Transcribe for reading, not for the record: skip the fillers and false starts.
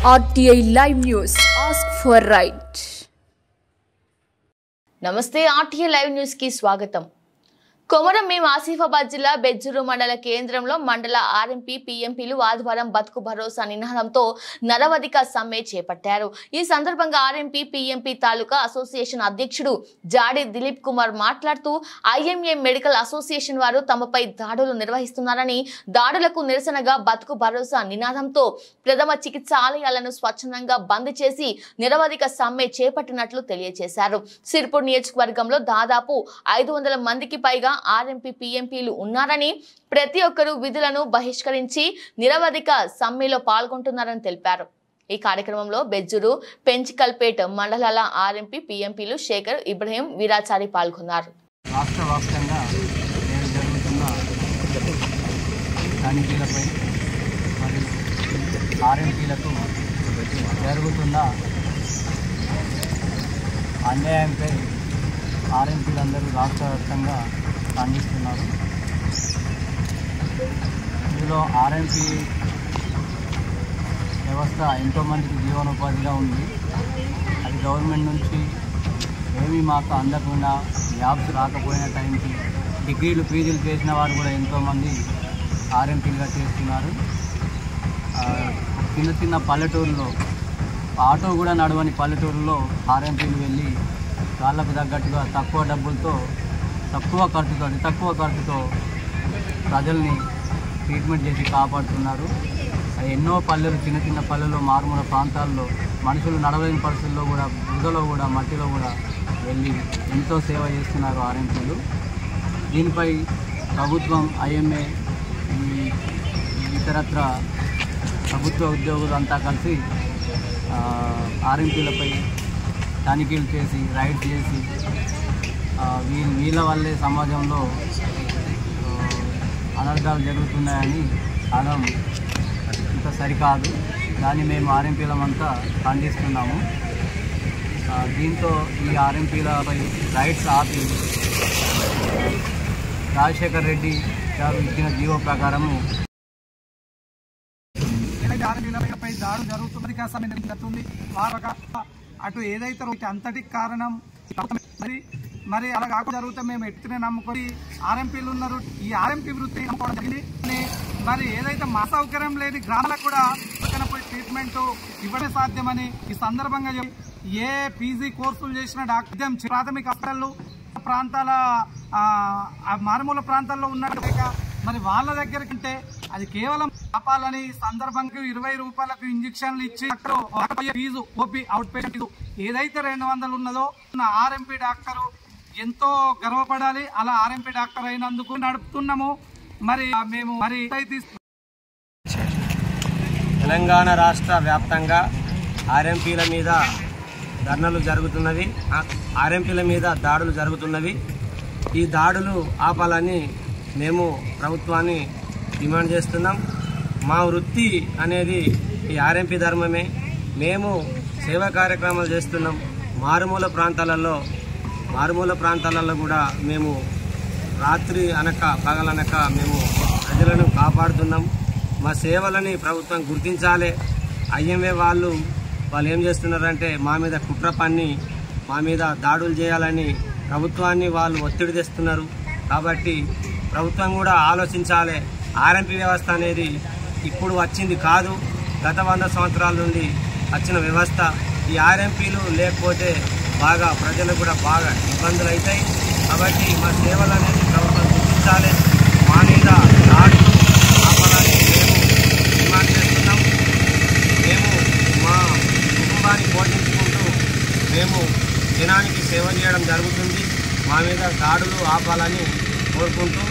RTI Live News. Ask for right. నమస్తే RTI Live News కి స్వాగతం. కొమరంభీం ఆసిఫాబాద్ జిల్లా బెజ్జూరు మండల కేంద్రంలో మండల ఆర్ఎంపీ పీఎంపీలు ఆదివారం బతుకు భరోసా నినాదంతో నరవధిక సమ్మె చేపట్టారు. ఈ సందర్భంగా ఆర్ఎంపీ పీఎంపీ తాలూకా అసోసియేషన్ అధ్యక్షుడు జాడి దిలీప్ కుమార్ మాట్లాడుతూ ఐఎంఏ మెడికల్ అసోసియేషన్ వారు తమపై దాడులు నిర్వహిస్తున్నారని, దాడులకు నిరసనగా బతుకు భరోసా నినాదంతో ప్రథమ చికిత్సాలయాలను స్వచ్ఛందంగా బంద్ చేసి నిరవధిక సమ్మె చేపట్టినట్లు తెలియజేశారు. సిర్పూర్ నియోజకవర్గంలో దాదాపు 500 మందికి పైగా ఆర్ఎంపీ పీఎంపీలు ఉన్నారని, ప్రతి ఒక్కరూ విధులను బహిష్కరించి నిరవధిక సమ్మెలో పాల్గొంటున్నారని తెలిపారు. ఈ కార్యక్రమంలో బెజ్జూరు, పెంచికల్పేట్ మండలాల ఆర్ఎంపీ పీఎంపీలు శేఖర్, ఇబ్రహీం, వీరాచారి పాల్గొన్నారు. రాష్ట్ర వ్యాప్తంగా జరుగుతున్న తనిఖీలపై మరియు ఆర్ఎంపీలకు జరుగుతున్న అన్యాయంపై ఆర్ఎంపీలందరూ రాష్ట్ర వ్యాప్తంగా ఖండిస్తున్నారు. ఇందులో ఆర్ఎంపీ వ్యవస్థ ఎంతోమందికి జీవనోపాధిగా ఉంది. అది గవర్నమెంట్ నుంచి ఏమీ మాకు అందకుండా, జాబ్స్ రాకపోయిన టైంకి డిగ్రీలు పీజీలు చేసిన వారు కూడా ఎంతోమంది ఆర్ఎంపీలుగా చేస్తున్నారు. చిన్న చిన్న పల్లెటూరులో, ఆటో కూడా నడవని పల్లెటూరులో ఆర్ఎంపీలు వెళ్ళి వాళ్ళకు తగ్గట్టుగా తక్కువ డబ్బులతో, అతి తక్కువ ఖర్చుతో ప్రజల్ని ట్రీట్మెంట్ చేసి కాపాడుతున్నారు. ఎన్నో పల్లెలు, చిన్న చిన్న పల్లెల్లో, మారుమూల ప్రాంతాల్లో మనుషులు నడవలేని పరిస్థితుల్లో కూడా, బురదలో కూడా, మట్టిలో కూడా వెళ్ళి ఎంతో సేవ చేస్తున్నారు ఆర్ఎంపీలు. దీనిపై ప్రభుత్వం, ఐఎంఏ, ఇతరత్ర ప్రభుత్వ ఉద్యోగులు అంతా కలిసి ఆర్ఎంపీలపై తనిఖీలు చేసి, రైడ్ చేసి, వీళ్ళ వల్లే సమాజంలో అనర్థాలు జరుగుతున్నాయని అనడం ఇంత సరికాదు. దాన్ని మేము ఆర్ఎంపీలమంతా ఖండిస్తున్నాము. దీంతో ఈ ఆర్ఎంపీలపై రైడ్స్ ఆపి రాజశేఖర్ రెడ్డి గారు ఇచ్చిన జీవో ప్రకారము ఆర్ఎంపీలపై దాడు జరుగుతుంది. అటు ఏదైతే అంతటికి కారణం మరి అలా కాకుండా జరుగుతా మేము ఎత్తునే నమ్ముకొని ఆర్ఎంపీలు ఉన్నారు. ఈ ఆర్ఎంపీ వృత్తి నమ్ముకోవడం జరిగింది. మరి ఏదైతే మా సౌకర్యం లేని గ్రామాలకు కూడా పక్కన పోయి ట్రీట్మెంట్ ఇవ్వడం సాధ్యమని ఈ సందర్భంగా ఏ పీజీ కోర్సులు చేసిన డాక్టర్ ప్రాథమిక హాస్పిటళ్ళు ప్రాంతాల మారుమూల ప్రాంతాల్లో ఉన్నట్టు మరి వాళ్ళ దగ్గరికి అంటే అది కేవలం ఆపాలని సందర్భంగా 20 రూపాయలకు ఇంజక్షన్లు ఇచ్చి fee, OP out patient fee ఏదైతే 200 ఉన్నదో ఆర్ఎంపీ డాక్టరు ఎంతో గర్వపడాలి. అలా ఆర్ఎంపీ డాక్టర్ అయినందుకు నడుపుతున్నాము. మరి మేము తెలంగాణ రాష్ట్ర వ్యాప్తంగా ఆర్ఎంపీల మీద ధర్నాలు జరుగుతున్నవి, ఆర్ఎంపీల మీద దాడులు జరుగుతున్నవి. ఈ దాడులు ఆపాలని మేము ప్రభుత్వాన్ని డిమాండ్ చేస్తున్నాం. మా వృత్తి అనేది ఈ ఆర్ఎంపీ ధర్మమే. మేము సేవా కార్యక్రమాలు చేస్తున్నాం. మారుమూల ప్రాంతాలలో కూడా మేము రాత్రి అనక పగలనక మేము ప్రజలను కాపాడుతున్నాం. మా సేవలని ప్రభుత్వం గుర్తించాలి. ఐఎంఏ వాళ్ళు ఏం చేస్తున్నారంటే మా మీద కుట్ర పన్ని మా మీద దాడులు చేయాలని ప్రభుత్వాన్ని వాళ్ళు ఒత్తిడి తెస్తున్నారు. కాబట్టి ప్రభుత్వం కూడా ఆలోచించాలి. ఆర్ఎంపీ వ్యవస్థ అనేది ఇప్పుడు వచ్చింది కాదు, గత 100 సంవత్సరాల నుండి వచ్చిన వ్యవస్థ. ఈ ఆర్ఎంపీలు లేకపోతే బాగా ప్రజలకు కూడా బాగా ఇబ్బందులు అవుతాయి. కాబట్టి మా సేవలు అనేది ప్రభుత్వం గుర్తించాలి. మా మీద దాడులు ఆపాలని మేము డిమాండ్ చేస్తున్నాం. మేము మా కుటుంబాన్ని పోషించుకుంటూ మేము జనానికి సేవ చేయడం జరుగుతుంది. మా మీద దాడులు ఆపాలని కోరుకుంటూ